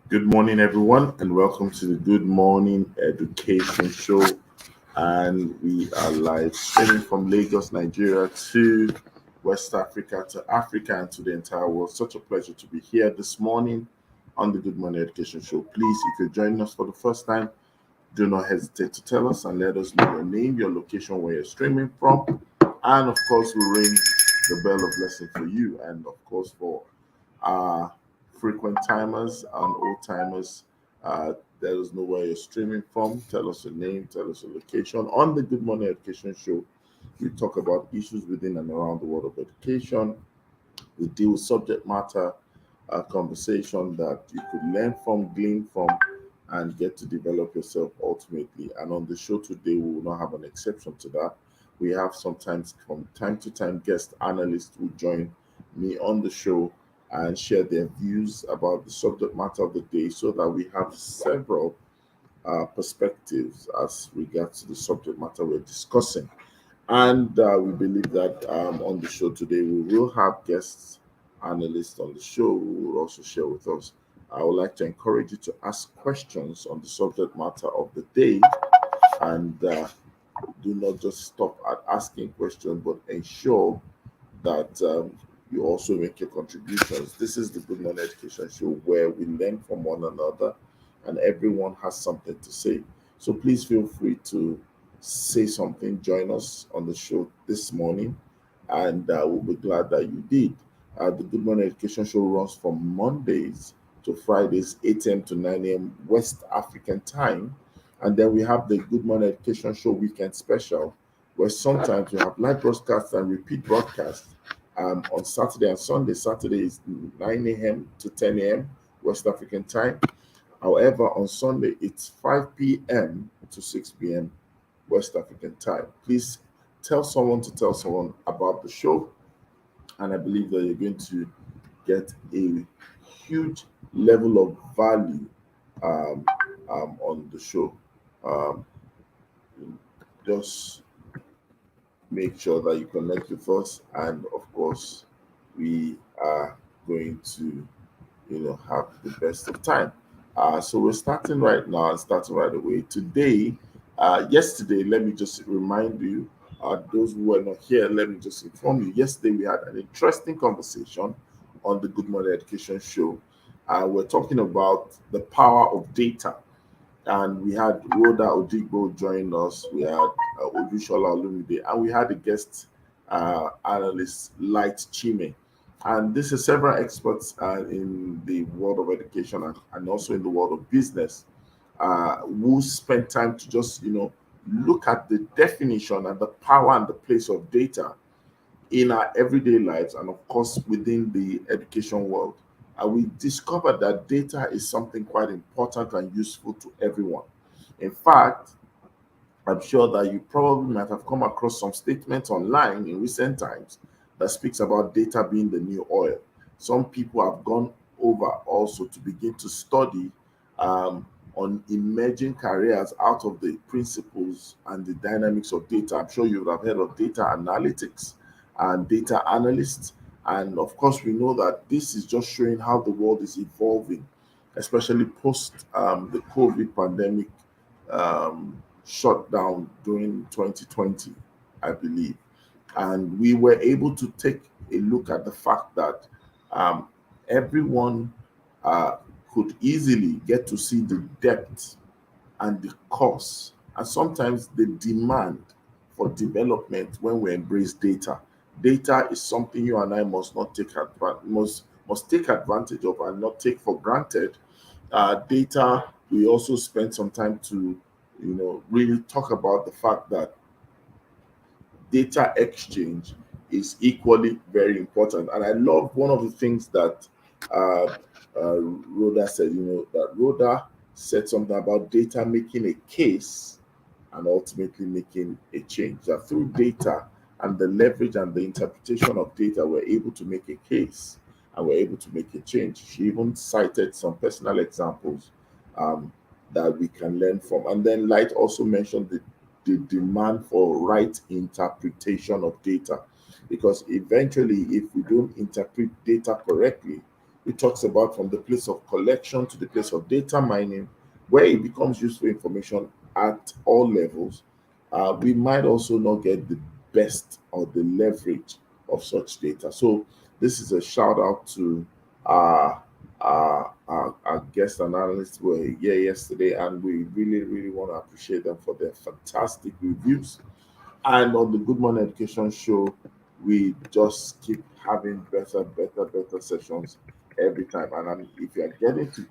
Good morning, everyone, and welcome to the Good Morning Education Show. And we are live streaming from Lagos, Nigeria to West Africa, to Africa, and to the entire world. Such a pleasure to be here this morning on the Good Morning Education Show. Please, if you're joining us for the first time, do not hesitate to tell us and let us know your name, your location, where you're streaming from. And of course, we'll ring the bell of blessing for you. And of course, for our frequent timers and old timers, let us know where you're streaming from. Tell us your name, tell us your location. On the Good Morning Education Show, we talk about issues within and around the world of education. We deal with subject matter conversation that you could learn from, glean from, and get to develop yourself ultimately. And on the show today, we will not have an exception to that. We have sometimes from time to time guest analysts who join me on the show and share their views about the subject matter of the day so that we have several perspectives as regards to the subject matter we're discussing. And we believe that on the show today, we will have guests, analysts on the show who will also share with us. I would like to encourage you to ask questions on the subject matter of the day and do not just stop at asking questions, but ensure that you also make your contributions. This is the Good Morning Education Show where we learn from one another and everyone has something to say. So please feel free to say something, join us on the show this morning, and we'll be glad that you did. The Good Morning Education Show runs from Mondays to Fridays, 8 a.m. to 9 a.m. West African time. And then we have the Good Morning Education Show Weekend Special, where sometimes we have live broadcasts and repeat broadcasts on Saturday and Sunday. Saturday is 9 a.m. to 10 a.m. West African time. However, on Sunday, it's 5 p.m. to 6 p.m. West African time. Please tell someone to tell someone about the show, and I believe that you're going to get a huge level of value um, on the show. Um, just make sure that you connect with us, and of course, we are going to have the best of time. So we're starting right now and starting right away. Today, yesterday, let me just remind you, those who were not here, let me just inform you. Yesterday, we had an interesting conversation on the Good Morning Education Show. We're talking about the power of data, and we had Rhoda Odigbo join us. We had Odushola Olumide, and we had a guest analyst, Light Chime. And this is several experts in the world of education and also in the world of business who spend time to just, look at the definition and the power and the place of data in our everyday lives and, of course, within the education world. And we discovered that data is something quite important and useful to everyone. In fact, I'm sure that you probably might have come across some statements online in recent times that speaks about data being the new oil. Some people have gone over also to begin to study on emerging careers out of the principles and the dynamics of data. I'm sure you would have heard of data analytics and data analysts. And of course, we know that this is just showing how the world is evolving, especially post the COVID pandemic shut down during 2020, I believe. And we were able to take a look at the fact that um, everyone uh, could easily get to see the depth and the cost, and sometimes the demand for development when we embrace data. Data is something you and I must not take must take advantage of and not take for granted. Data, we also spend some time to really talk about the fact that data exchange is equally very important. And I love one of the things that uh, Rhoda said, that Rhoda said something about data making a case and ultimately making a change. That through data and the leverage and the interpretation of data, we're able to make a case and we're able to make a change. She even cited some personal examples um, that we can learn from. And then Light also mentioned the demand for right interpretation of data. Because eventually, if we don't interpret data correctly, It talks about from the place of collection to the place of data mining, where it becomes useful information at all levels. We might also not get the best or the leverage of such data. So this is a shout out to our guest analysts who were here yesterday, and we really, really want to appreciate them for their fantastic reviews. And on the Good Morning Education show, we just keep having better sessions every time. And if you are getting to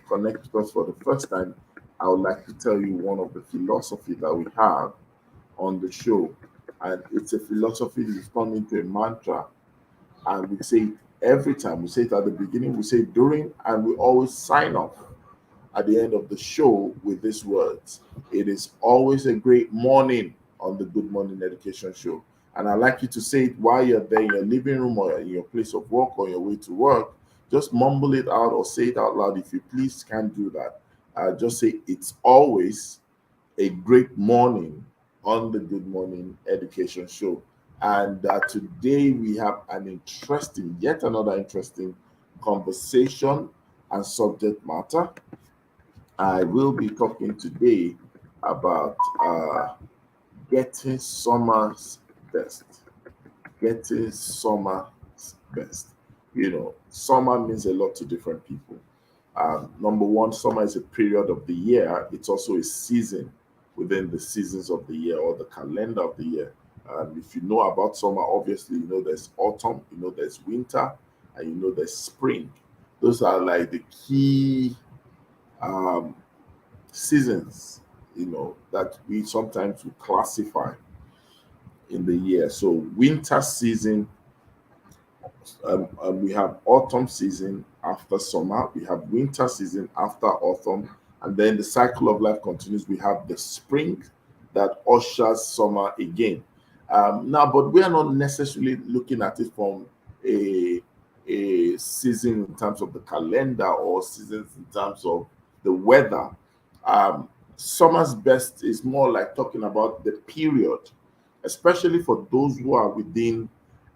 connect with us for the first time, I would like to tell you one of the philosophy that we have on the show. And it's a philosophy that's turned into a mantra. And we say it every time. We say it at the beginning, we say it during, and we always sign off at the end of the show with these words. It is always a great morning on the Good Morning Education show. And I like you to say it while you're there in your living room or in your place of work or your way to work. Just mumble it out or say it out loud if you please can't do that. Just say it's always a great morning on the Good Morning Education show. And today we have an interesting, yet another interesting conversation and subject matter. I will be talking today about getting summer's best. Getting summer's best. You know, summer means a lot to different people. Number one, summer is a period of the year. It's also a season within the seasons of the year or the calendar of the year. If you know about summer, obviously you know there's autumn, you know there's winter, and you know there's spring. Those are like the key um, seasons, that we sometimes will classify in the year. So winter season, we have autumn season after summer, we have winter season after autumn, and then the cycle of life continues. We have the spring that ushers summer again. Now, but we are not necessarily looking at it from a a season in terms of the calendar or seasons in terms of the weather. Summer's best is more like talking about the period, especially for those who are within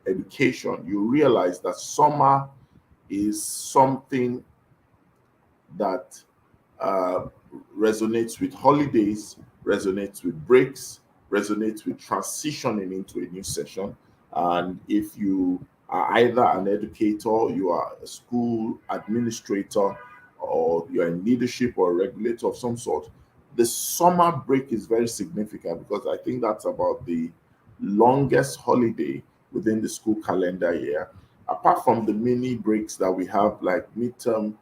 education. You realize that summer is something that uh, resonates with holidays, resonates with breaks, resonates with transitioning into a new session. And if you are either an educator, you are a school administrator, or you're in leadership or a regulator of some sort, the summer break is very significant because I think that's about the longest holiday within the school calendar year. Apart from the mini breaks that we have, like midterm,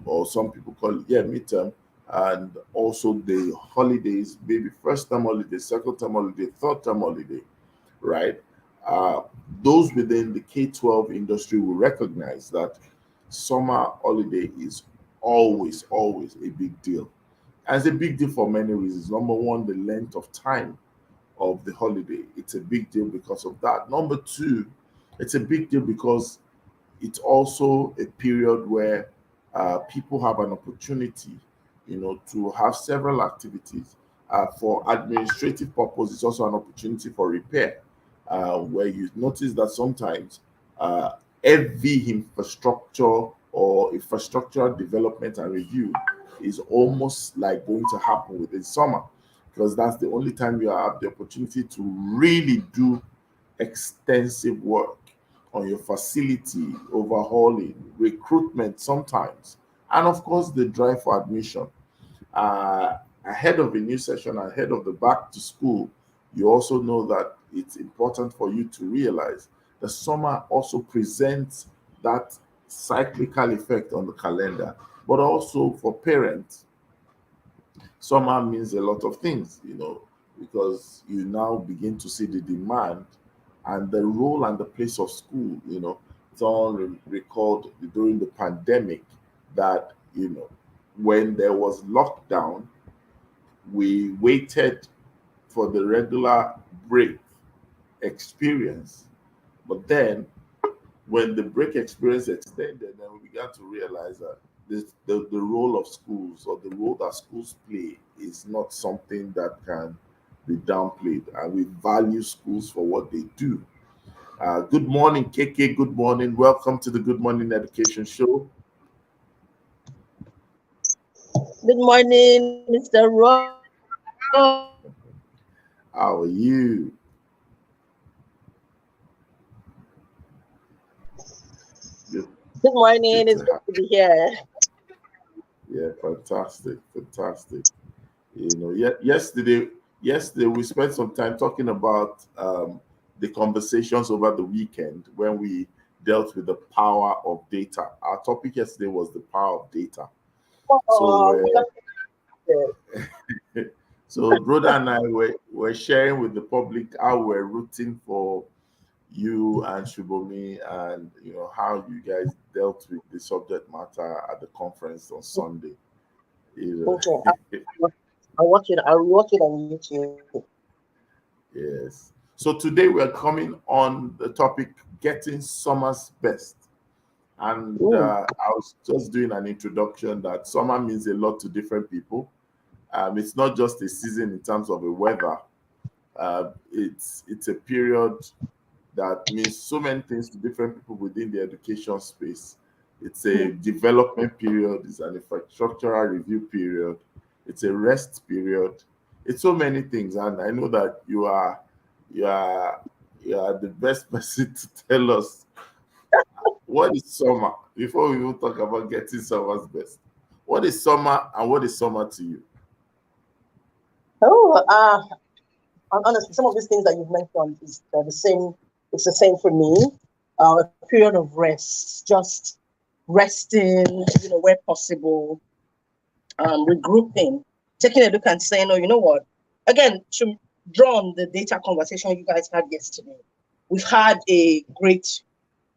or some people call it, yeah, midterm, and also the holidays, maybe first term holiday, second term holiday, third term holiday, right? Uh, those within the K 12 industry will recognize that summer holiday is always a big deal. And it's a big deal for many reasons. Number one, the length of time of the holiday. It's a big deal because of that. Number two, it's a big deal because it's also a period where people have an opportunity, to have several activities. For administrative purpose, it's also an opportunity for repair, where you notice that sometimes uh, heavy infrastructure or infrastructural development and review is almost like going to happen within summer because that's the only time you have the opportunity to really do extensive work on your facility, overhauling, recruitment sometimes, and of course the drive for admission. Ahead of a new session, ahead of the back to school, you also know that it's important for you to realize the summer also presents that cyclical effect on the calendar, but also for parents summer means a lot of things, because you now begin to see the demand and the role and the place of school. Someone recalled during the pandemic that, when there was lockdown, we waited for the regular break experience. But then when the break experience extended, then we began to realize that the role of schools or the role that schools play is not something that can be downplayed. And we value schools for what they do. Good morning, KK. Good morning. Welcome to the Good Morning Education Show. Good morning, Mr. How are you? Good, Good morning. good It's to good have. to be here. Yeah, fantastic, fantastic. Yesterday we spent some time talking about the conversations over the weekend when we dealt with the power of data. Our topic yesterday was the power of data. So, Oh, we love it. so Rhoda and I were sharing with the public how we're rooting for you and Shubomi, and how you guys dealt with the subject matter at the conference on Sunday. Okay. know. I'll watch it. I'll watch it on YouTube. Yes. So today we're coming on the topic getting summer's best. And Mm, I was just doing an introduction that summer means a lot to different people. It's not just a season in terms of the weather. It's a period that means so many things to different people within the education space. It's a development period, it's an infrastructural review period, it's a rest period. It's so many things, and I know that you are you are the best person to tell us what is summer before we even talk about getting summer's best. What is summer and what is summer to you? Oh, and honestly, some of these things that you've mentioned is the same. It's the same for me. A period of rest, just resting, where possible, regrouping, taking a look and saying, "Oh, you know what?" Again, to draw on the data conversation you guys had yesterday, we've had a great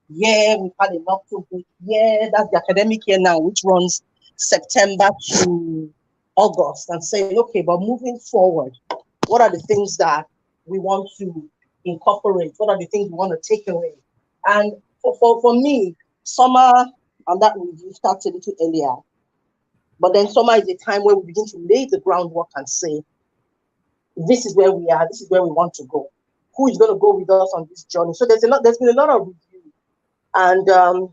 year. We've had a not so good year. That's the academic year now, which runs September to August, and saying, okay, but moving forward, what are the things that we want to incorporate? What are the things we want to take away? And for me, summer, and that we started a little earlier, but then summer is a time where we begin to lay the groundwork and say, this is where we are, this is where we want to go. Who is going to go with us on this journey? So there's been a lot of review. And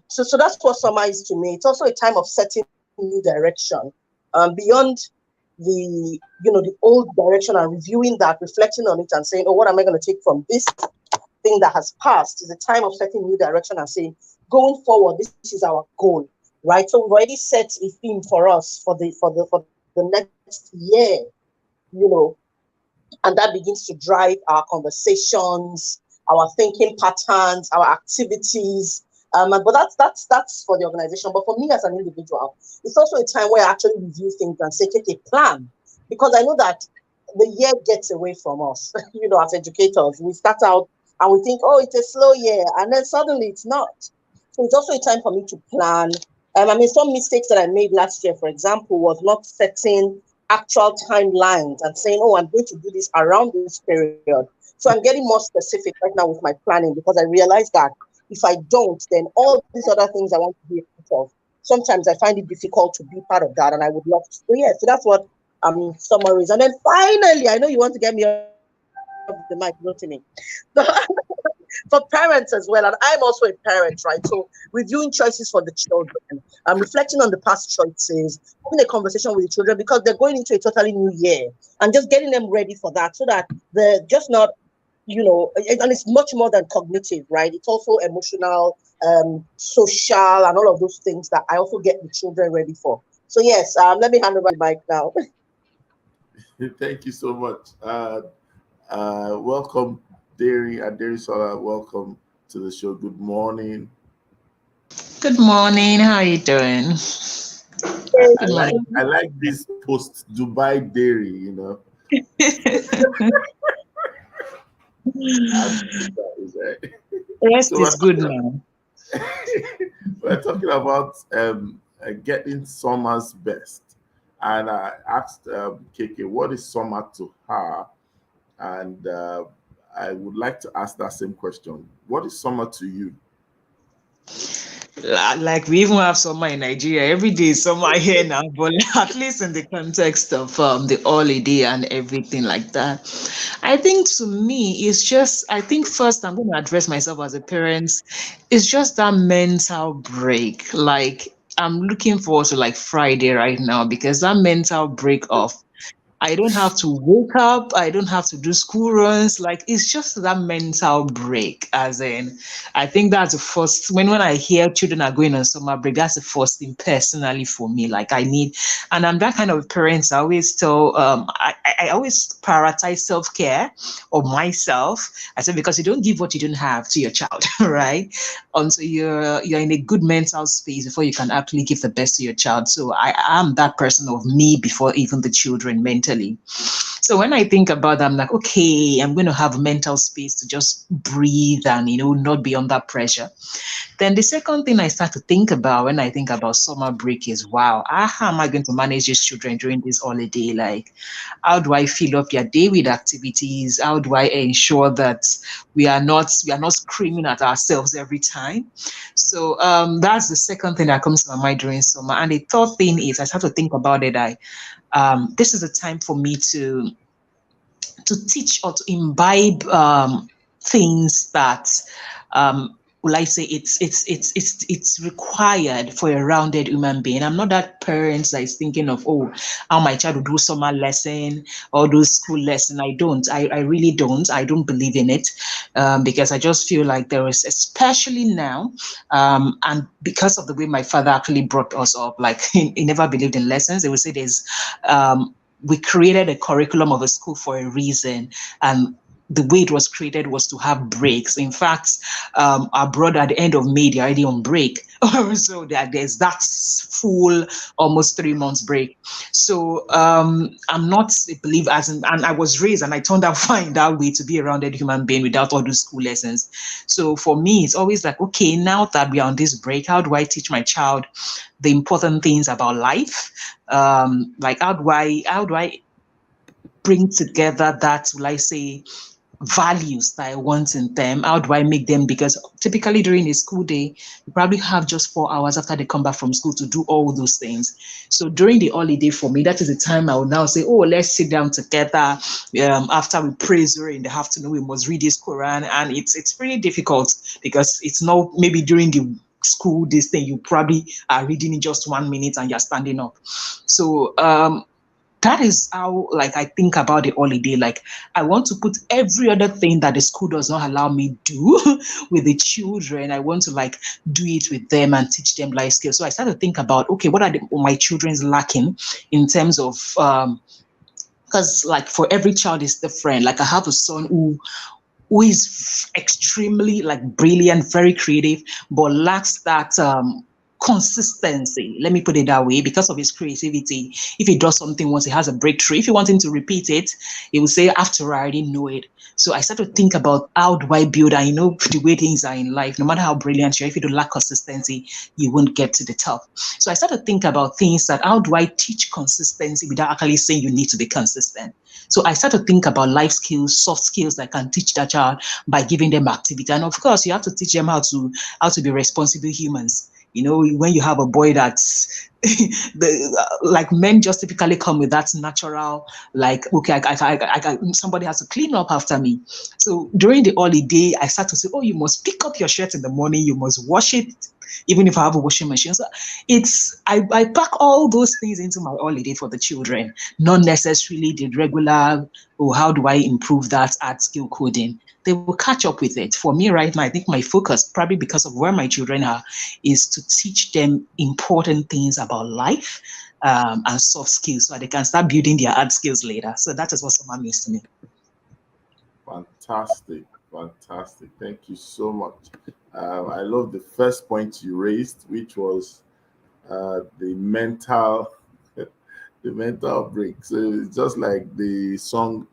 so that's what summer is to me. It's also a time of setting new direction. Beyond the old direction, and reviewing that, reflecting on it and saying, oh, what am I going to take from this thing that has passed? Is a time of setting new direction and saying, going forward, this is our goal, right? So we've already set a theme for us for the next year, you know, and that begins to drive our conversations, our thinking patterns, our activities. But that's for the organization. But for me as an individual, it's also a time where I actually review things and say, take a plan, because I know that the year gets away from us. As educators, we start out and we think, oh, it's a slow year, and then suddenly it's not. So it's also a time for me to plan. Some mistakes that I made last year, for example, was not setting actual timelines and saying, oh, I'm going to do this around this period. So I'm getting more specific right now with my planning, because I realize that if I don't, then all these other things I want to be a part of, sometimes I find it difficult to be part of that, and I would love to. So yeah, so that's what summaries. And then finally, I know you want to get me off the mic, Rotimi. For parents as well, and I'm also a parent, right? So reviewing choices for the children, reflecting on the past choices, having a conversation with the children, because they're going into a totally new year, and just getting them ready for that, so that they're just not, and it's much more than cognitive, right? It's also emotional, social, and all of those things that I also get the children ready for. So yes, let me hand over the mic now. Thank you so much. Welcome, Derry and Derry Sola. Welcome to the show. Good morning. Good morning. How are you doing? I, Good I like morning. I like this post Dubai Dairy. And Rest so is good now. we're talking about getting summer's best. And I asked KK, what is summer to her? And I would like to ask that same question. What is summer to you? Like we even have summer in Nigeria. Every day is summer here now, but at least in the context of the holiday and everything like that. I think to me, it's just, I think first I'm going to address myself as a parent. It's just that mental break. Like I'm looking forward to like Friday right now because that mental break of I don't have to wake up. I don't have to do school runs. Like it's just that mental break. As in, I think that's the first when I hear children are going on summer break, that's the first thing personally for me. Like I need, and I'm that kind of parent. I always tell, I always prioritize self care of myself. I said because you don't give what you don't have to your child, right? Until you're in a good mental space before you can actually give the best to your child. So I am that person of me before even the children mentally. So when I think about that, I'm like, okay, I'm going to have mental space to just breathe and not be under pressure. Then the second thing I start to think about when I think about summer break is, wow, how am I going to manage these children during this holiday? Like, how do I fill up their day with activities? How do I ensure that we are not screaming at ourselves every time? So that's the second thing that comes to my mind during summer. And the third thing is I start to think about it. This is a time for me to teach or to imbibe things that will I say it's required for a rounded human being. I'm not that parent that is thinking of how my child will do summer lesson or do school lesson. I don't. I really don't. I don't believe in it because I just feel like there is, especially now, and because of the way my father actually brought us up, like he never believed in lessons. They would say there's we created a curriculum of a school for a reason, and the way it was created was to have breaks. In fact, our brother at the end of May, they're already on break. So that there's that full almost 3 months break. So I'm not a believer and I was raised and I turned out fine that way to be a rounded human being without all those school lessons. So for me, it's always like, okay, now that we are on this break, how do I teach my child the important things about life? Like how do I bring together that, will I say, values that I want in them? How do I make them? Because typically during a school day, you probably have just 4 hours after they come back from school to do all those things. So during the holiday for me, that is the time I will now say, oh, let's sit down together. After we pray Zuhr in the afternoon, we must read this Quran. And it's pretty difficult because it's not maybe during the school this thing you probably are reading in just 1 minute and you're standing up. So that is how like I think about the holiday. Like I want to put every other thing that the school does not allow me do with the children. I want to like do it with them and teach them life skills. So I start to think about, okay, what are my children's lacking in terms of because like for every child is different. Like I have a son who is extremely like brilliant, very creative, but lacks that consistency. Let me put it that way. Because of his creativity, if he does something once, he has a breakthrough. If you want him to repeat it, he will say, after I already know it. So I start to think about how do I build, and the way things are in life, no matter how brilliant you are, if you don't lack consistency, you won't get to the top. So I start to think about things that how do I teach consistency without actually saying you need to be consistent. So I start to think about life skills, soft skills that I can teach that child by giving them activity. And of course, you have to teach them how to be responsible humans. When you have a boy that's like men just typically come with that natural, like, okay, somebody has to clean up after me. So during the holiday, I start to say, oh, you must pick up your shirt in the morning, you must wash it, even if I have a washing machine. So I pack all those things into my holiday for the children, not necessarily the regular, how do I improve that art skill coding? They will catch up with it. For me right now, I think my focus, probably because of where my children are, is to teach them important things about life and soft skills so they can start building their art skills later. So that is what summer means to me. Fantastic. Thank you so much. I love the first point you raised, which was the mental the mental break. So it's just like the song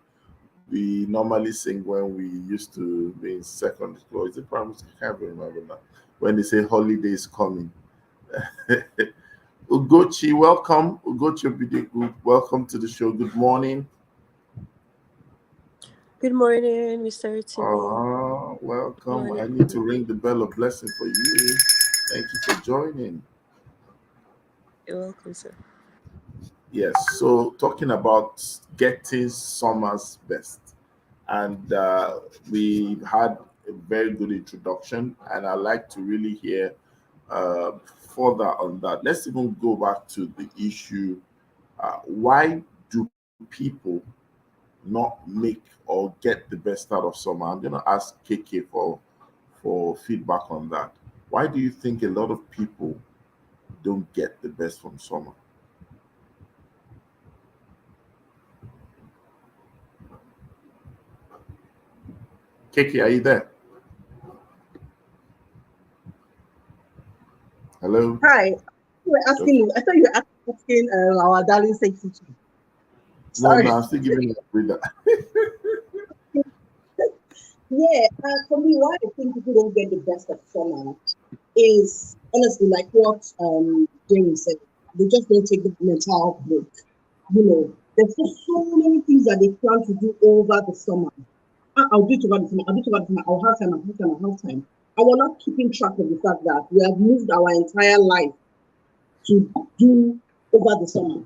we normally sing when we used to be in secondary school. Is it primary school? I can't remember now. When they say holiday is coming. Ugochi, welcome. Ugochi Obidiku, welcome to the show. Good morning. Good morning, Mr. TV. Welcome. Morning. I need to ring the bell of blessing for you. Thank you for joining. You're welcome, sir. Yes, so talking about getting summer's best, and we've had a very good introduction, and I'd like to really hear uh, further on that. Let's even go back to the issue: why do people not make or get the best out of summer? I'm going to ask KK for feedback on that. Why do you think a lot of people don't get the best from summer? KK, are you there? Hello? Hi. You were asking, I thought you were asking our darling sexy chief. No, Sorry. I'm still giving you a breather. Yeah, for me, why I think people don't get the best of summer is honestly like what James said. They just don't take the mental break. You know, there's just so many things that they plan to do over the summer. I'll do it over the summer. I'll do it over the summer. I'll have time. I'll have time. I'll have time. And we're not keeping track of the fact that we have moved our entire life to do over the summer.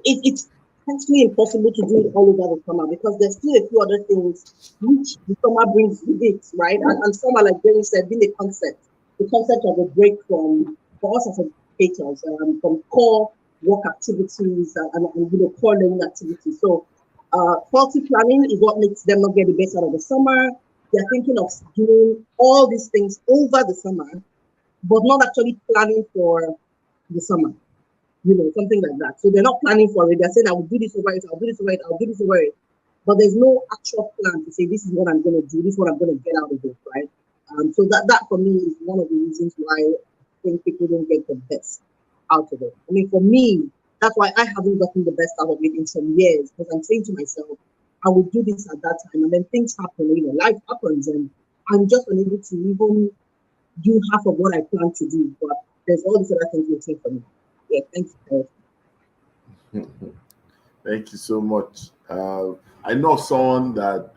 It's actually impossible to do it all over the summer because there's still a few other things which the summer brings with it, right? And summer, like Jerry said, being the concept of a break from, for us as educators, from core work activities and core learning activities. So faulty planning is what makes them not get the best out of the summer. They're thinking of doing all these things over the summer, but not actually planning for the summer, something like that. So they're not planning for it. They're saying, I will do this over it, I'll do this over it, I'll do this over it. But there's no actual plan to say, this is what I'm going to do, this is what I'm going to get out of it, right? So that for me is one of the reasons why I think people don't get the best out of it. I mean, for me, that's why I haven't gotten the best out of it in some years, because I'm saying to myself, I will do this at that time, and then things happen, life happens, and I'm just unable to even do half of what I plan to do. But there's all these other things waiting for me. Yeah, thank you. Thank you so much. I know someone that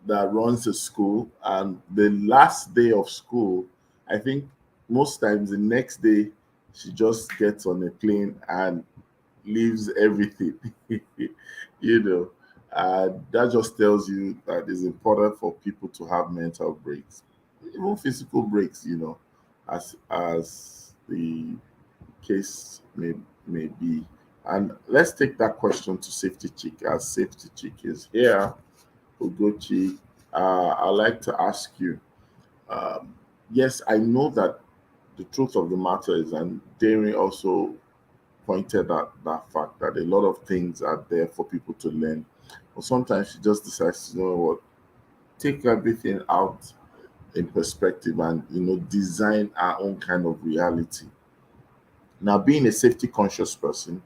runs a school, and the last day of school, I think most times the next day, she just gets on a plane and leaves everything. That just tells you that it's important for people to have mental breaks, even physical breaks. As the case may be. And let's take that question to Safety Chick, as Safety Chick is here. Ugochi, I'd like to ask you. Yes, I know that the truth of the matter is, and Darren also pointed out that fact that a lot of things are there for people to learn. But sometimes she just decides, you know what, take everything out in perspective and design our own kind of reality. Now, being a safety conscious person,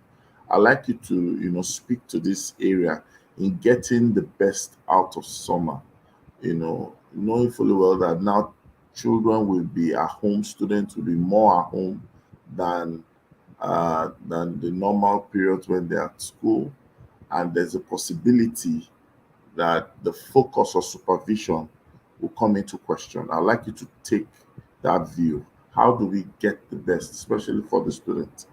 I'd like you to speak to this area in getting the best out of summer. Knowing fully well that now children will be at home, students will be more at home than the normal periods when they're at school, and there's a possibility that the focus or supervision will come into question. I'd like you to take that view. How do we get the best, especially for the students?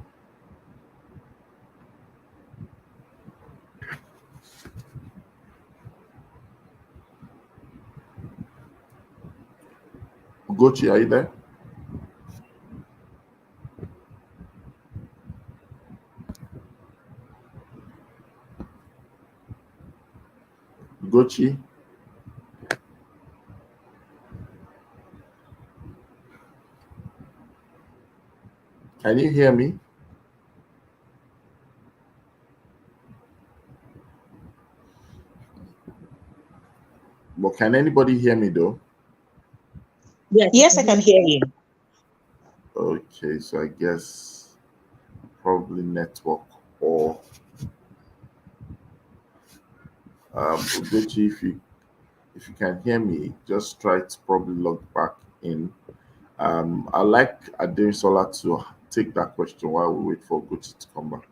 Gochi, are you there? Gochi? Can you hear me? But can anybody hear me though? Yes, I can hear you. Okay, so I guess probably network or Ugochi, if you can hear me, just try to probably log back in. I'd like Aderisola to take that question while we wait for Ugochi to come back.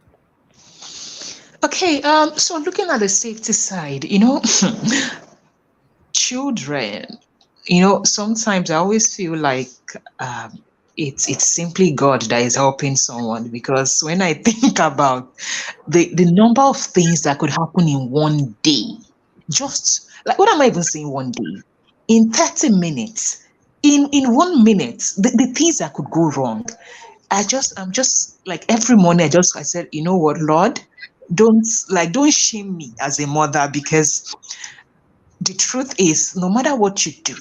Okay, so looking at the safety side, children, sometimes I always feel like um, it's simply God that is helping someone, because when I think about the number of things that could happen in one day, just like, what am I even saying, one day? In 30 minutes, in 1 minute, the things that could go wrong. I'm just like, every morning I said, you know what, Lord, don't shame me as a mother, because the truth is, no matter what you do,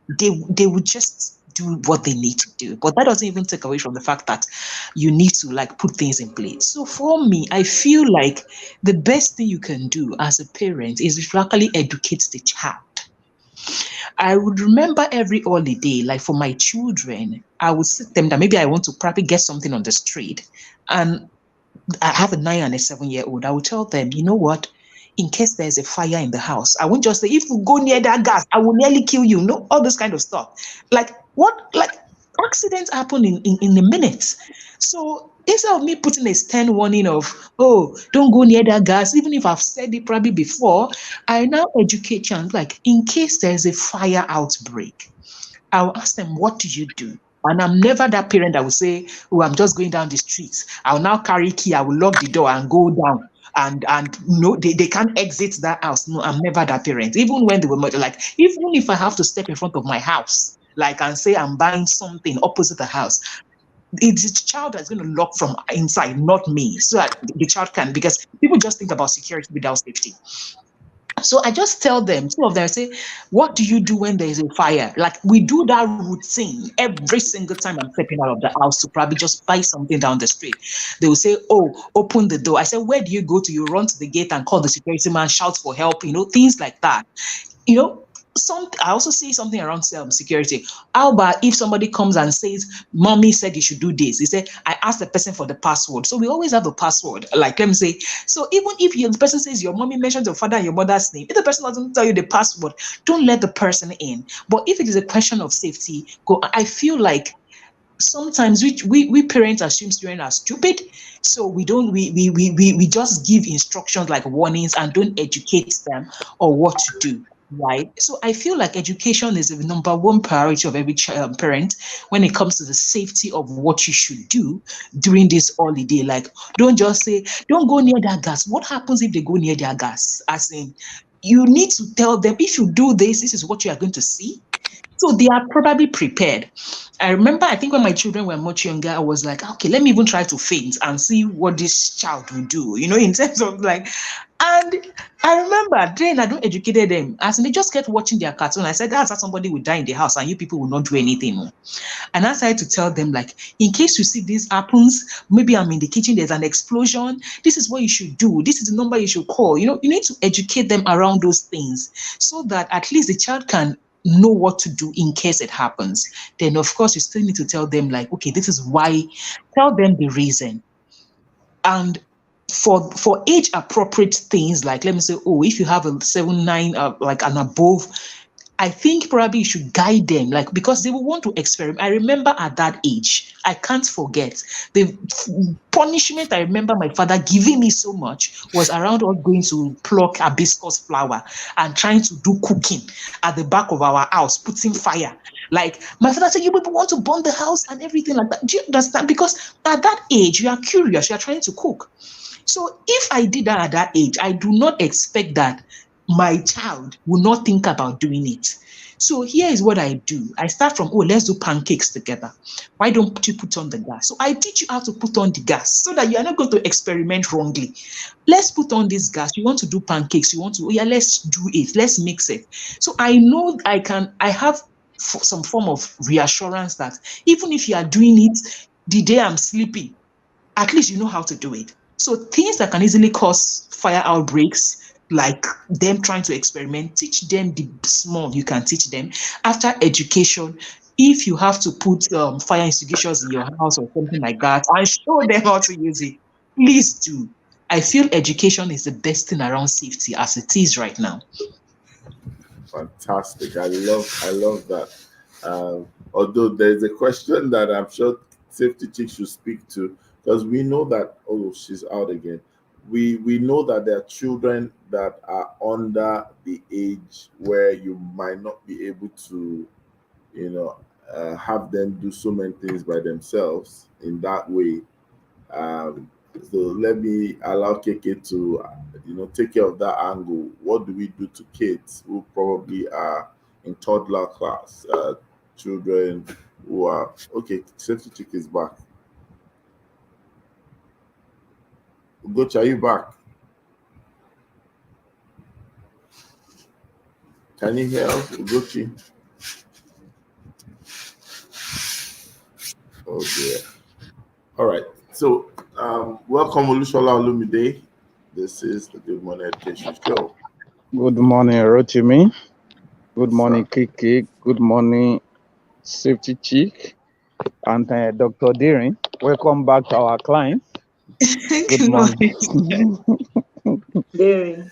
they would just do what they need to do. But that doesn't even take away from the fact that you need to like put things in place. So for me, I feel like the best thing you can do as a parent is to actually educate the child. I would remember every holiday, like for my children, I would sit them down. Maybe I want to probably get something on the street, and I have a 9 and a 7-year-old. I will tell them, you know what? In case there's a fire in the house, I won't just say, if you go near that gas, I will nearly kill you. No, all this kind of stuff. Like what? Like, accidents happen in a minute. So instead of me putting a stern warning of, oh, don't go near that gas, even if I've said it probably before, I now educate you, like, in case there's a fire outbreak, I'll ask them, what do you do? And I'm never that parent that will say, oh, I'm just going down the streets. I'll now carry key, I will lock the door and go down. And no, they can't exit that house. No, I'm never that parent. Even when they were like, even if I have to step in front of my house, like, and say I'm buying something opposite the house, it's the child that's going to lock from inside, not me. So that the child can, because people just think about security without safety. So I just tell them, some of them say, what do you do when there is a fire? Like, we do that routine every single time I'm stepping out of the house to probably just buy something down the street. They will say, oh, open the door. I said, where do you go to? You run to the gate and call the security man, shout for help, things like that. I also say something around security. How about if somebody comes and says, mommy said you should do this? He said, I asked the person for the password. So we always have a password. Like, let me say, so even if the person says your mommy mentions your father and your mother's name, if the person doesn't tell you the password, don't let the person in. But if it is a question of safety, go. I feel like sometimes we parents assume children are stupid, so we just give instructions like warnings and don't educate them or what to do, right? So I feel like education is the number one priority of every parent when it comes to the safety of what you should do during this holiday. Like, don't just say, don't go near that gas. What happens if they go near their gas? As in, you need to tell them, if you do this is what you are going to see. So they are probably prepared. I remember, I think when my children were much younger, I was like, okay, let me even try to faint and see what this child will do, in terms of like, and I remember then I don't educated them. As in, they just kept watching their cartoon. I said, that's how somebody will die in the house and you people will not do anything. And I started to tell them, like, in case you see this happens, maybe I'm in the kitchen, there's an explosion, this is what you should do. This is the number you should call. You need to educate them around those things so that at least the child can know what to do in case it happens. Then, of course, you still need to tell them, like, okay, this is why, tell them the reason. And for age appropriate things, like, let me say, oh, if you have a 7, 9, like and above, I think probably you should guide them, like, because they will want to experiment. I remember at that age, I can't forget the punishment I remember my father giving me so much was around us going to pluck hibiscus flower and trying to do cooking at the back of our house, putting fire. Like, my father said, you people want to burn the house and everything like that. Do you understand? Because at that age, you are curious, you are trying to cook. So if I did that at that age, I do not expect that my child will not think about doing it. So here is what I do. I start from, let's do pancakes together. Why don't you put on the gas? So I teach you how to put on the gas so that you are not going to experiment wrongly. Let's put on this gas. You want to do pancakes. You want to, let's do it. Let's mix it. So I know I have some form of reassurance that even if you are doing it the day I'm sleeping, at least you know how to do it. So things that can easily cause fire outbreaks, like them trying to experiment, teach them the small you can teach them. After education, if you have to put fire extinguishers in your house or something like that, and show them how to use it, please do. I feel education is the best thing around safety as it is right now. Fantastic. I love that. Although there's a question that I'm sure Safety Chick should speak to, because we know that, she's out again. we know that there are children that are under the age where you might not be able to, you know, have them do so many things by themselves in that way. Um, so let me allow KK to, take care of that angle. What do we do to kids who probably are in toddler class, children who are okay? Safety chick is back. Ugochi, are you back? Can you hear us, Ugochi? Oh dear. All right. So, welcome, Olushola Olumide. This is the Good Morning Education Show. Good morning, Rotimi. Good Yes, morning, sir. Kiki. Good morning, Safety Chick. And Dr. Deering. Welcome back to our clients. Good Good morning. morning. Very.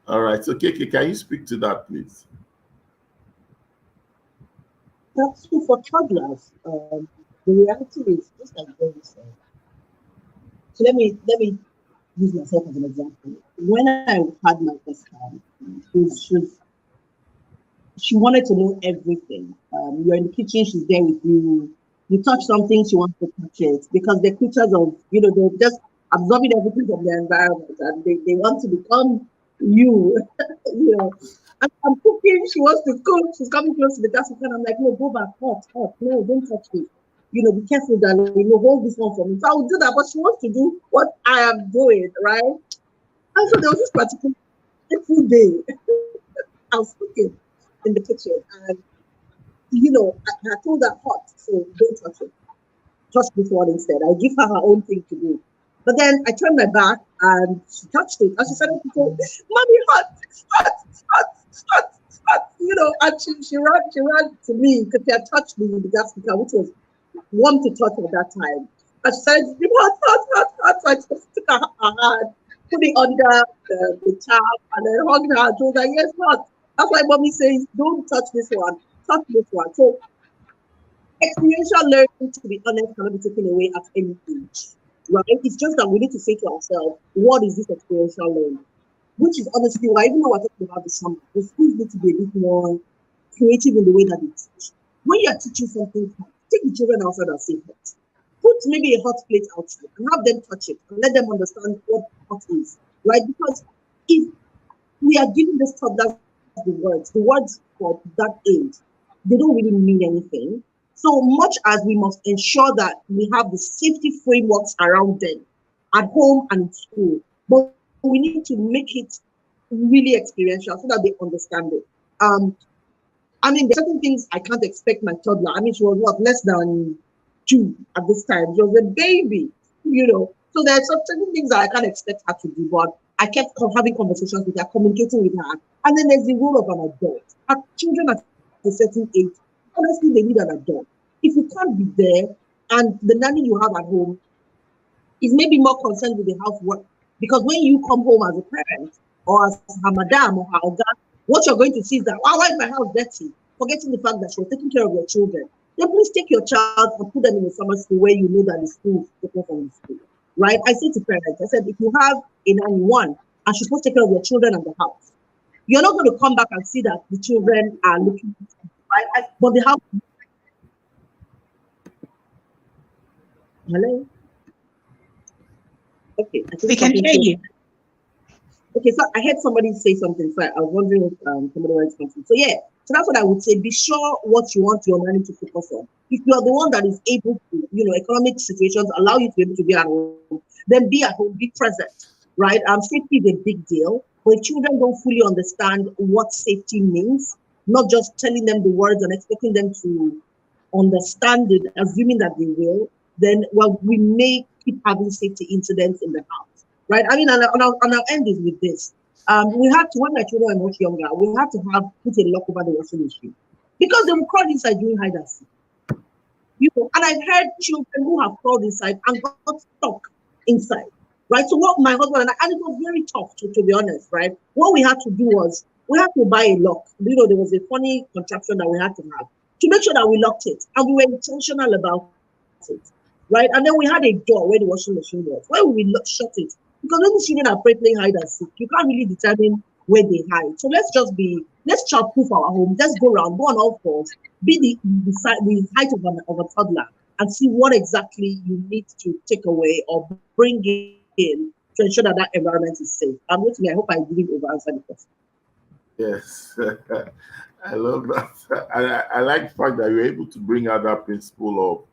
All right. So, KK, can you speak to that, please? That's true for toddlers. The reality is just like Jerry said. So let me use myself as an example. When I had my first child, she wanted to know everything. You're in the kitchen, she's there with you. You touch something, she wants to touch it because they're creatures of, they're just absorbing everything from their environment and they want to become you. you know. I'm cooking, she wants to cook, she's coming close to the gas cooker. I'm like, no, go back, hot, no, don't touch me. Be careful, darling, hold this one for me. So I will do that, but she wants to do what I am doing, right? And so there was this particular every day I was cooking in the kitchen and I told her hot, so don't touch it. Touch this one instead. I give her her own thing to do. But then I turned my back and she touched it. And she started to go, Mommy, hot, hot, hot, hot, hot. And she ran to me because she had touched me with the gas cooker, which was warm to touch at that time. And she started to hot, hot, hot, hot. So I just took her hand, put it under the tap, and then hugged her and told her, yes, hot. That's why Mommy says, don't touch this one, touch this one. So experiential learning, to be honest, cannot be taken away at any age, right? It's just that we need to say to ourselves, what is this experiential learning? Which is honestly why, even though we're talking about the summer, the schools need to be a bit more creative in the way that they teach. When you're teaching something hot, take the children outside and say hot. Put maybe a hot plate outside and have them touch it and let them understand what hot is, right? Because if we are giving this toddlers the words for that age, they don't really mean anything. So much as we must ensure that we have the safety frameworks around them at home and in school, but we need to make it really experiential so that they understand it. There's certain things I can't expect my toddler. She was less than 2 at this time. She was a baby, So there are certain things that I can't expect her to do, but I kept having conversations with her, communicating with her. And then there's the role of an adult. Our children at a certain age, honestly, they need an adult. If you can't be there and the nanny you have at home is maybe more concerned with the housework, because when you come home as a parent or as her madam or her oga, what you're going to see is that, why is my house dirty? Forgetting the fact that you're taking care of your children. Then please take your child and put them in a summer school where you know that the school is different from the school, right? I say to parents, I said, if you have a nanny one and she's supposed to take care of your children and the house, you're not going to come back and see that the children are looking at you, right? But the house. Hello? Okay. We can hear you. Okay, so I heard somebody say something, so I was wondering if somebody wants something. So yeah, so that's what I would say. Be sure what you want your nanny to focus on. If you are the one that is able to, economic situations allow you to be able to be at home, then be at home, be present, right? Safety is a big deal. But if children don't fully understand what safety means, not just telling them the words and expecting them to understand it, assuming that they will, then we may keep having safety incidents in the house. Right. And I'll end this with this. We had to, when my children were much younger, we had to put a lock over the washing machine because they would crawl inside during hide and seek. And I've heard children who have crawled inside and got stuck inside. Right. So what my husband and it was very tough to be honest, right? What we had to do was we had to buy a lock. There was a funny contraption that we had to have to make sure that we locked it, and we were intentional about it. right? And then we had a door where the washing machine was. Why would we not shut it? Because when the children are playing hide and seek, you can't really determine where they hide. So let's child-proof our home. Let's go around, go on all fours, be the height of a toddler, and see what exactly you need to take away or bring in to ensure that that environment is safe. I'm waiting. I hope I didn't over-answer the question. Yes, I love that. I like the fact that you're able to bring out that principle of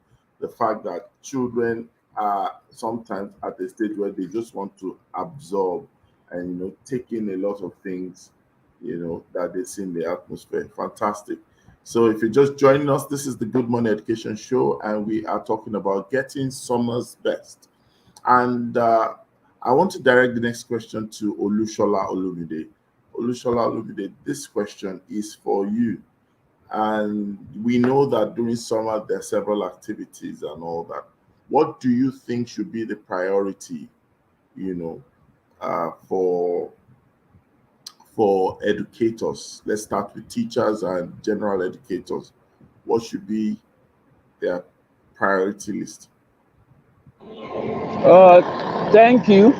the fact that children are sometimes at a stage where they just want to absorb and take in a lot of things that they see in the atmosphere. Fantastic. So if you're just joining us, this is the Good Morning Education Show, and we are talking about getting summer's best. And I want to direct the next question to Olushola Olumide. Olushola Olumide, this question is for you. And we know that during summer there are several activities and all that. What do you think should be the priority, for educators? Let's start with teachers and general educators. What should be their priority list? Thank you.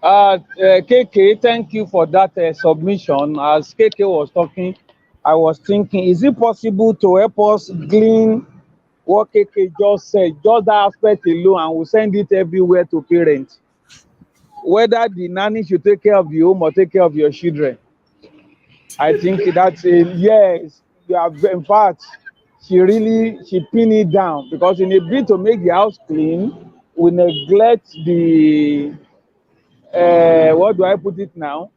KK, thank you for that submission. As KK was talking, I was thinking, is it possible to help us glean what KK just said, just that aspect alone, and we'll send it everywhere to parents? Whether the nanny should take care of the home or take care of your children. I think that's a yes. You have, in fact, she pinned it down, because in a bid to make the house clean, we neglect the what do I put it now?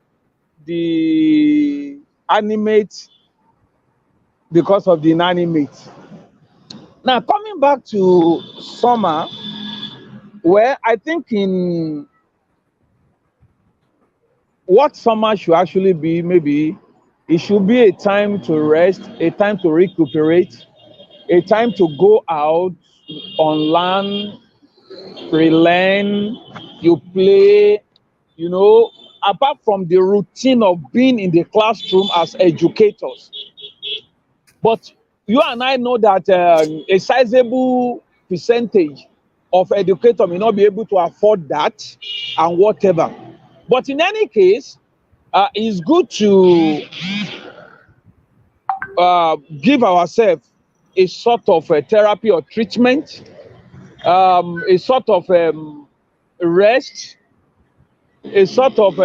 The animate, because of the inanimate. Now, coming back to summer, where I think in what summer should actually be, maybe it should be a time to rest, a time to recuperate, a time to go out on land, relearn, you play, apart from the routine of being in the classroom as educators. But you and I know that a sizable percentage of educators may not be able to afford that and whatever. But in any case, it's good to give ourselves a sort of therapy or treatment, a sort of rest, a sort of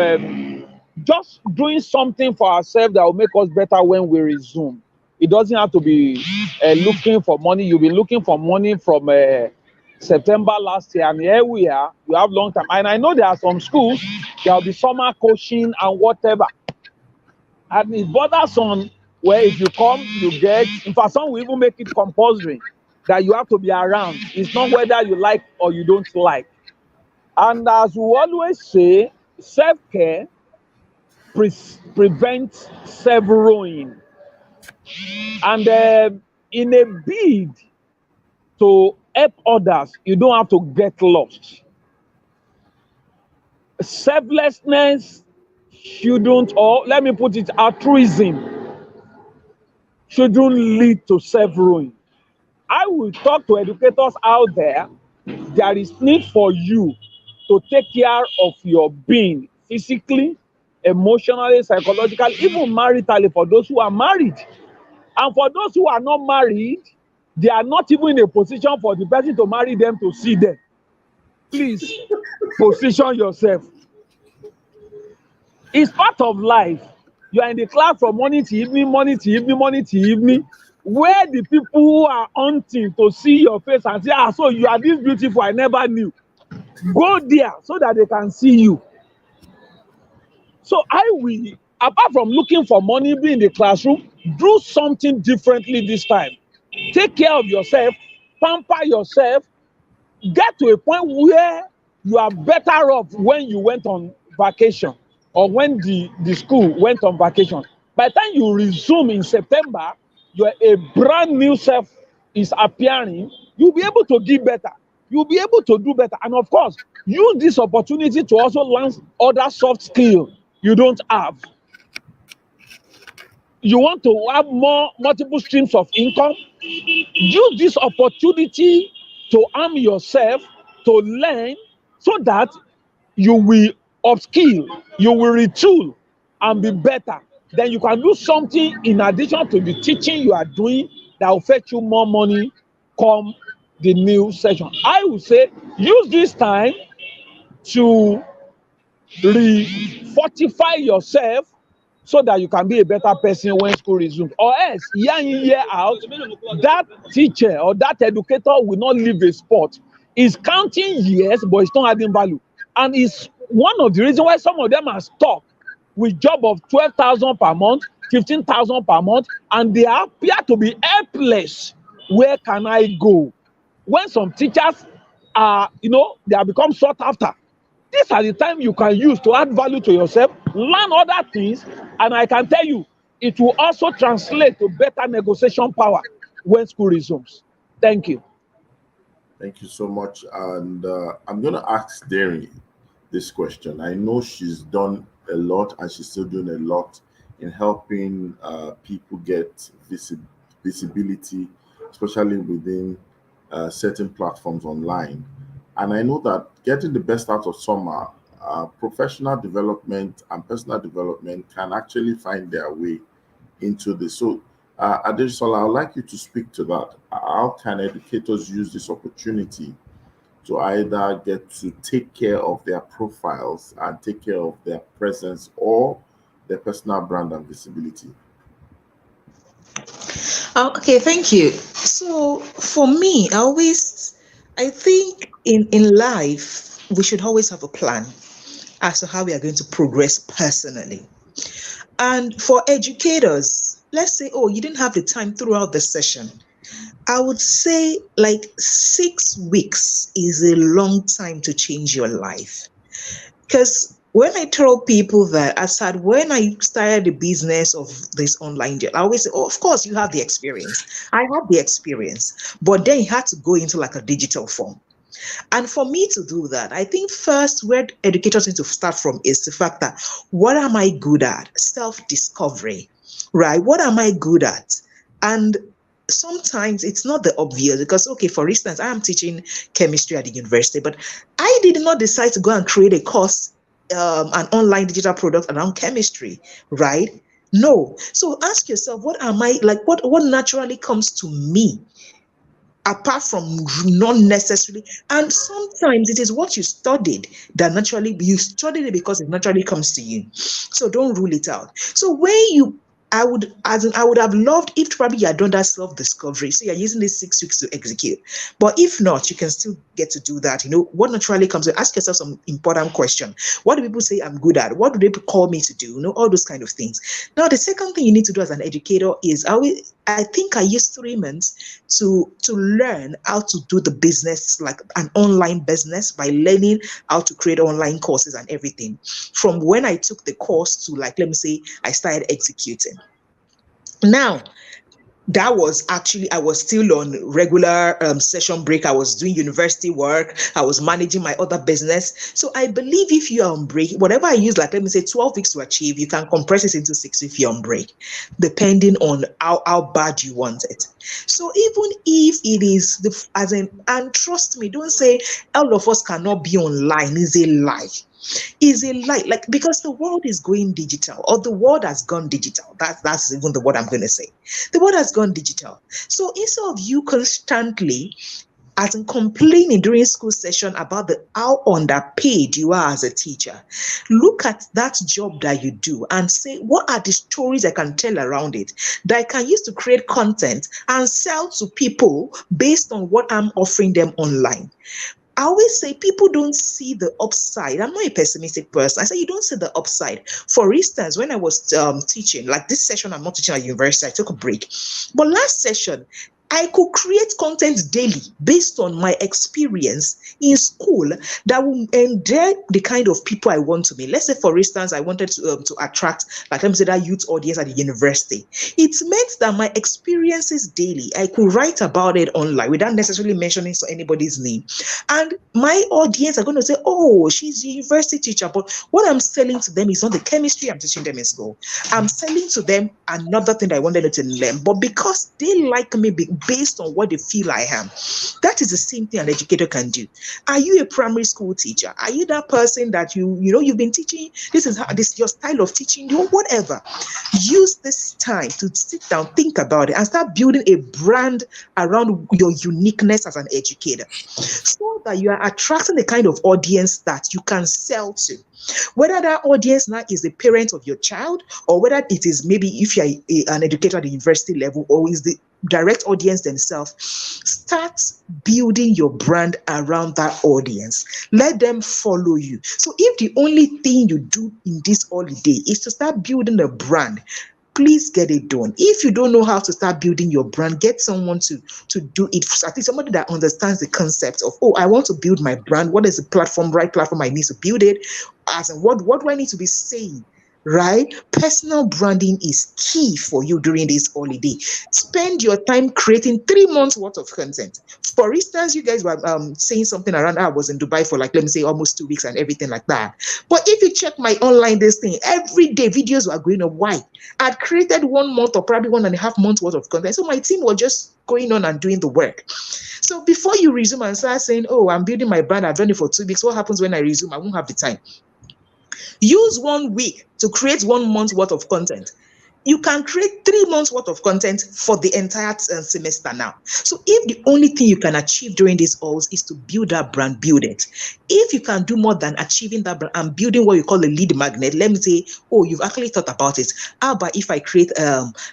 just doing something for ourselves that will make us better when we resume. It doesn't have to be looking for money. You've been looking for money from September last year, and here we are. You have long time. And I know there are some schools, there will be summer coaching and whatever. And it borders on where if you come, you get, in fact, some will even make it compulsory that you have to be around. It's not whether you like or you don't like. And as we always say, self-care prevents self-ruin. And in a bid to help others, you don't have to get lost. Selflessness shouldn't, or let me put it, altruism shouldn't lead to self-ruin. I will talk to educators out there. There is need for you to take care of your being physically, emotionally, psychologically, even maritally for those who are married. And for those who are not married, they are not even in a position for the person to marry them to see them. Please position yourself. It's part of life. You are in the class from morning to evening, morning to evening, morning to evening, where the people who are hunting to see your face and say, so you are this beautiful, I never knew. Go there so that they can see you. So I will, apart from looking for money, be in the classroom, do something differently this time. Take care of yourself, pamper yourself, get to a point where you are better off when you went on vacation or when the school went on vacation. By the time you resume in September, a brand new self is appearing. You'll be able to give better. You'll be able to do better. And of course, use this opportunity to also learn other soft skills you don't have. You want to have multiple streams of income? Use this opportunity to arm yourself, to learn, so that you will upskill, you will retool and be better. Then you can do something in addition to the teaching you are doing that will fetch you more money come the new session. I would say use this time to fortify yourself so that you can be a better person when school resumes. Or else, year in, year out, that teacher or that educator will not leave a spot. It's counting years, but it's not adding value. And it's one of the reasons why some of them are stuck with job of 12,000 per month, 15,000 per month, and they appear to be helpless. Where can I go? When some teachers are, they have become sought after. These are the time you can use to add value to yourself, learn other things, and I can tell you, it will also translate to better negotiation power when school resumes. Thank you. Thank you so much. And I'm going to ask Derry this question. I know she's done a lot and she's still doing a lot in helping people get visibility, especially within certain platforms online. And I know that getting the best out of summer, professional development and personal development can actually find their way into this. So, Adesola, I'd like you to speak to that. How can educators use this opportunity to either get to take care of their profiles and take care of their presence or their personal brand and visibility? Okay, thank you. So for me, I think in life, we should always have a plan as to how we are going to progress personally. And for educators, let's say, oh, you didn't have the time throughout the session. I would say like 6 weeks is a long time to change your life. Because when I tell people that, when I started the business of this online deal, I always say, oh, of course, you have the experience. I have the experience, but then you had to go into like a digital form. And for me to do that, I think first where educators need to start from is the fact that what am I good at? Self-discovery, right? What am I good at? And sometimes it's not the obvious because, okay, for instance, I am teaching chemistry at the university, but I did not decide to go and create a course, an online digital product around chemistry, right? No. So ask yourself, what am I like? What naturally comes to me? Apart from not necessarily, and sometimes it is what you studied that naturally you studied it because it naturally comes to you. So don't rule it out. So I would have loved if probably you had done that self-discovery. So you're using these 6 weeks to execute. But if not, you can still get to do that. What naturally comes to ask yourself some important question. What do people say I'm good at? What do they call me to do? All those kind of things. Now, the second thing you need to do as an educator is I think I used 3 months to learn how to do the business, like an online business, by learning how to create online courses and everything. From when I took the course to, like, let me say, I started executing. Now, that was actually, I was still on regular session break. I was doing university work. I was managing my other business. So I believe if you are on break, whatever I use, like let me say 12 weeks to achieve, you can compress it into 6 if you're on break, depending on how bad you want it. So even if it is, and trust me, don't say all of us cannot be online, is a lie. Is a lie, like, because the world is going digital, or the world has gone digital. That's even the word I'm going to say. The world has gone digital. So instead of you constantly complaining during school session about how underpaid you are as a teacher, look at that job that you do and say, what are the stories I can tell around it that I can use to create content and sell to people based on what I'm offering them online? I always say people don't see the upside. I'm not a pessimistic person. I say you don't see the upside. For instance, when I was teaching, like this session, I'm not teaching at university, I took a break. But last session, I could create content daily based on my experience in school that will endear the kind of people I want to be. Let's say, for instance, I wanted to attract, like let me say, that youth audience at the university. It meant that my experiences daily, I could write about it online without necessarily mentioning anybody's name. And my audience are going to say, oh, she's a university teacher. But what I'm selling to them is not the chemistry I'm teaching them in school. I'm selling to them another thing I wanted them to learn. But because they like me based on what they feel I am. That is the same thing an educator can do. Are you a primary school teacher? Are you that person that you've been teaching? This is your style of teaching, whatever. Use this time to sit down, think about it, and start building a brand around your uniqueness as an educator, so that you are attracting the kind of audience that you can sell to. Whether that audience now is the parent of your child, or whether it is maybe if you're an educator at the university level, or is the direct audience themselves, start building your brand around that audience. Let them follow you. So if the only thing you do in this holiday is to start building a brand, please get it done. If you don't know how to start building your brand, get someone to do it. At least somebody that understands the concept of, I want to build my brand. What is the right platform I need to build it? As in, what do I need to be saying? Right? Personal branding is key for you during this holiday. Spend your time creating 3 months worth of content. For instance, you guys were saying something around, I was in Dubai for let me say almost 2 weeks and everything like that. But if you check my online this thing, every day videos were going up. Why? I'd created 1 month or probably 1.5 months worth of content. So my team was just going on and doing the work. So before you resume and start saying, I'm building my brand, I've done it for 2 weeks, what happens when I resume? I won't have the time. Use 1 week to create 1 month worth of content. You can create 3 months worth of content for the entire semester now. So if the only thing you can achieve during this halls is to build that brand, build it. If you can do more than achieving that brand and building what you call a lead magnet, let me say, you've actually thought about it. How about if I create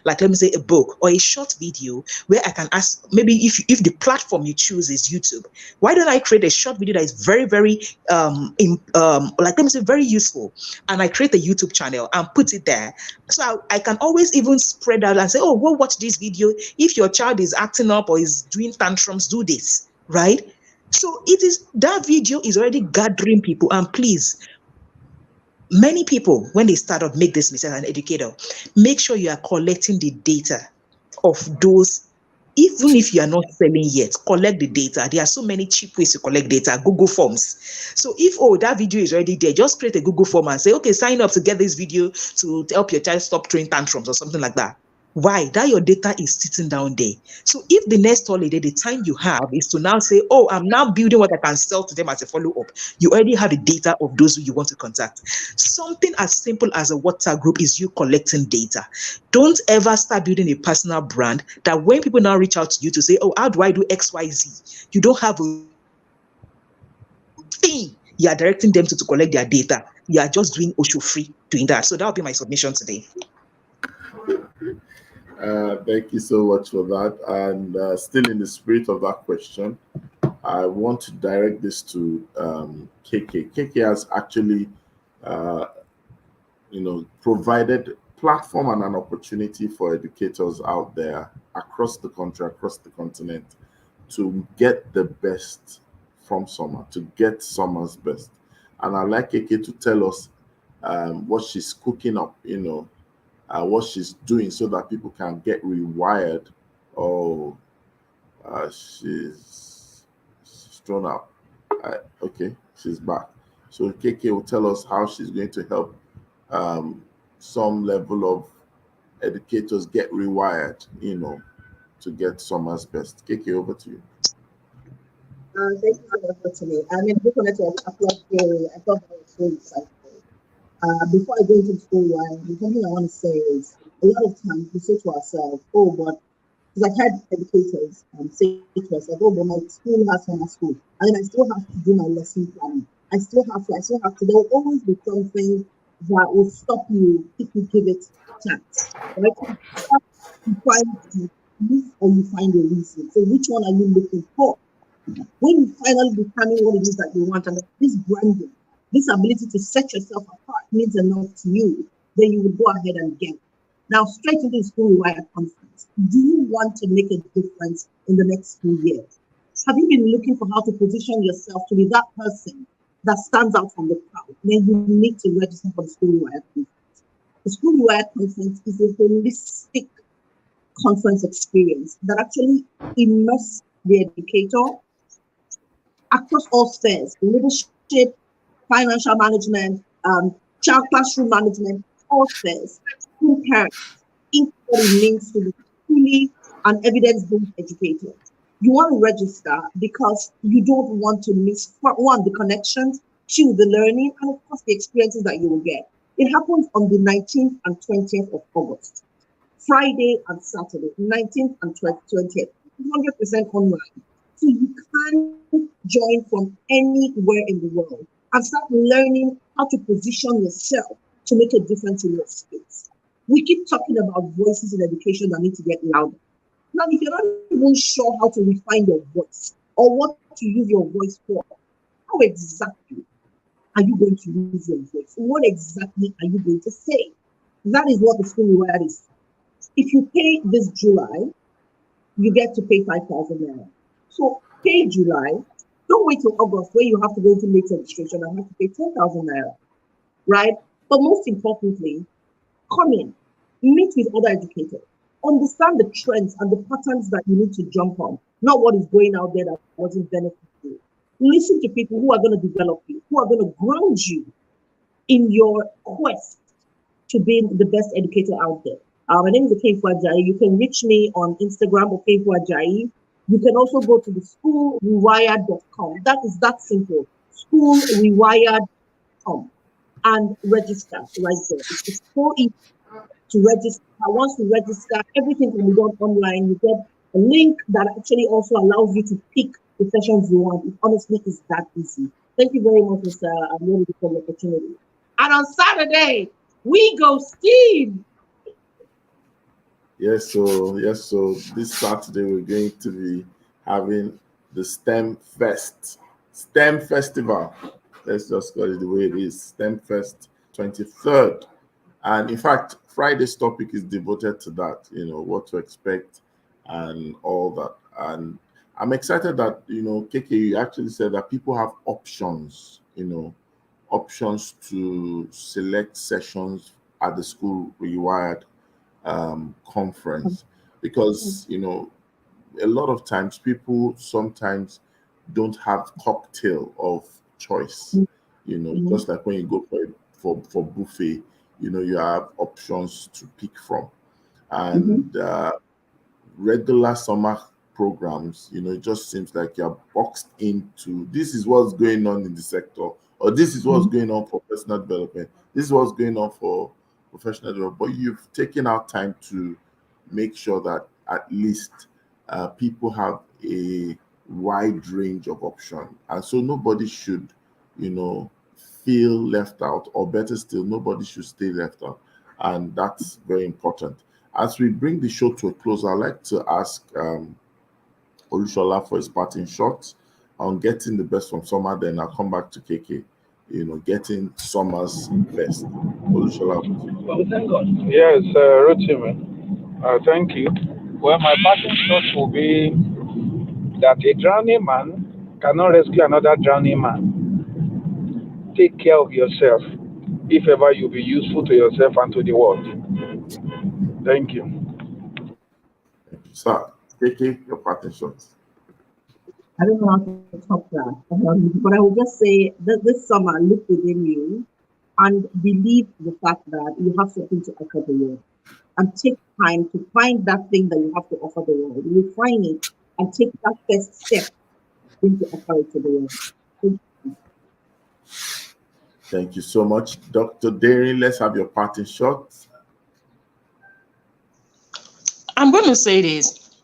let me say a book or a short video where I can ask, maybe if the platform you choose is YouTube, why don't I create a short video that is very, very let me say very useful, and I create a YouTube channel and put it there. So I can always even spread out and say, go watch this video. If your child is acting up or is doing tantrums, do this, right? So that video is already gathering people. And please, many people, when they start out, make this mistake as an educator, make sure you are collecting the data of those. Even if you are not selling yet, collect the data. There are so many cheap ways to collect data. Google Forms. So if that video is already there, just create a Google form and say, okay, sign up to get this video to help your child stop throwing tantrums or something like that. Why? That your data is sitting down there. So if the next holiday, the time you have is to now say, I'm now building what I can sell to them as a follow-up, you already have the data of those who you want to contact. Something as simple as a WhatsApp group is you collecting data. Don't ever start building a personal brand that when people now reach out to you to say, how do I do XYZ? You don't have a thing you are directing them to collect their data. You are just doing Osho free doing that. So that will be my submission today. Thank you so much for that. And still in the spirit of that question, I want to direct this to KK. KK has actually, provided platform and an opportunity for educators out there across the country, across the continent, to get the best from summer, to get summer's best. And I'd like KK to tell us what she's cooking up, what she's doing so that people can get rewired. She's thrown up. Okay, she's back. So KK will tell us how she's going to help some level of educators get rewired, to get summer's best. KK, over to you. Thank you so much for today. I mean, just wanted to applaud you. I thought that was so insightful. Before I go into school, the thing I want to say is a lot of times we say to ourselves, but because I've had educators say to us, but my school has summer school, and then I still have to do my lesson planning. I still have to. There will always be something that will stop you if you give it a chance. Right? You find the reason or you find a reason. So which one are you looking for? When you finally determine what it is that you want, and this branding, this ability to set yourself apart means enough to you, then you will go ahead and get it. Now, straight into the School Rewire conference. Do you want to make a difference in the next 2 years? Have you been looking for how to position yourself to be that person that stands out from the crowd? Then you need to register for the School Rewire conference. The School Rewire conference is a holistic conference experience that actually immerses the educator across all spheres: leadership, financial management, child classroom management, all spheres, school parents, in what it means to be fully and evidence-based educator. You want to register because you don't want to miss, one, the connections, two, the learning, and of course the experiences that you will get. It happens on the 19th and 20th of August, Friday and Saturday, 19th and 20th, 100% online. So you can join from anywhere in the world and start learning how to position yourself to make a difference in your space. We keep talking about voices in education that need to get louder. Now, if you're not even sure how to refine your voice or what to use your voice for, how exactly are you going to use your voice? What exactly are you going to say? That is what the school reward is. If you pay this July, you get to pay 5,000 naira. So pay July. Don't wait till August where you have to go into late registration and have to pay 10,000 naira, right? But most importantly, come in, meet with other educators, understand the trends and the patterns that you need to jump on, not what is going out there that wasn't benefiting you. Listen to people who are going to develop you, who are going to ground you in your quest to be the best educator out there. My name is Okefo Ajayi. You can reach me on Instagram, Okefo Ajayi. You can also go to the schoolrewired.com. That is that simple. Schoolrewired.com and register right there. It's so easy to register. Once you register, everything can be done online. You get a link that actually also allows you to pick the sessions you want. It honestly is that easy. Thank you very much, Mr. Amori, for the opportunity. And on Saturday, we go Steve. Yes, so this Saturday we're going to be having the STEM Fest, STEM Festival. Let's just call it the way it is, STEM Fest 23rd. And in fact, Friday's topic is devoted to that, what to expect and all that. And I'm excited that, KK, you actually said that people have options, options to select sessions at the School Rewired conference, because, a lot of times people sometimes don't have cocktail of choice, just like when you go for buffet, you have options to pick from. And regular summer programs, it just seems like you're boxed into this is what's going on in the sector, or this is what's going on for personal development, this is what's going on for professional development. But you've taken out time to make sure that at least people have a wide range of options. And so nobody should, feel left out, or better still, nobody should stay left out. And that's very important. As we bring the show to a close, I'd like to ask Olushola for his parting shot on getting the best from summer. Then I'll come back to KK, getting summer's best. Olushola. Well, thank God. Yes, Rotimi. Thank you. Well, my parting shot will be that a drowning man cannot rescue another drowning man. Take care of yourself if ever you'll be useful to yourself and to the world. Thank you. Thank you, sir. KK, your parting shot. I don't know how to top that, but I will just say that this summer, look within you and believe the fact that you have something to offer the world. And take time to find that thing that you have to offer the world. Refine it and take that first step into offer it to the world. Thank you so much. Dr. Derry, let's have your parting shot. I'm going to say this.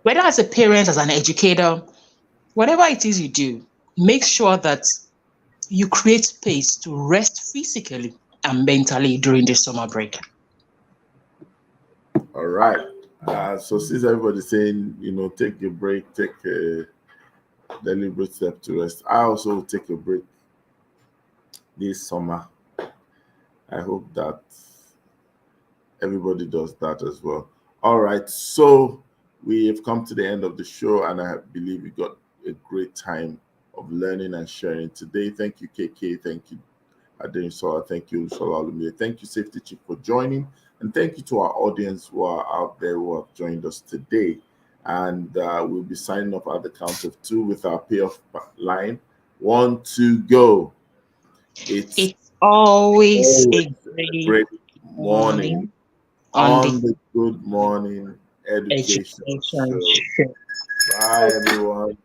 Whether as a parent, as an educator, whatever it is you do, make sure that you create space to rest physically and mentally during the summer break. All right. So since everybody's saying, take a break, take a deliberate step to rest, I also take a break this summer. I hope that everybody does that as well. All right. So we have come to the end of the show, and I believe we got a great time of learning and sharing today. Thank you, KK. Thank you, Adenisola. Thank you, Olumide. Thank you, Safety Chief, for joining. And thank you to our audience who are out there who have joined us today. And we'll be signing off at the count of 2 with our payoff line. 1, 2, go. It's always a great morning on the Good Morning education. Education. So, bye, everyone.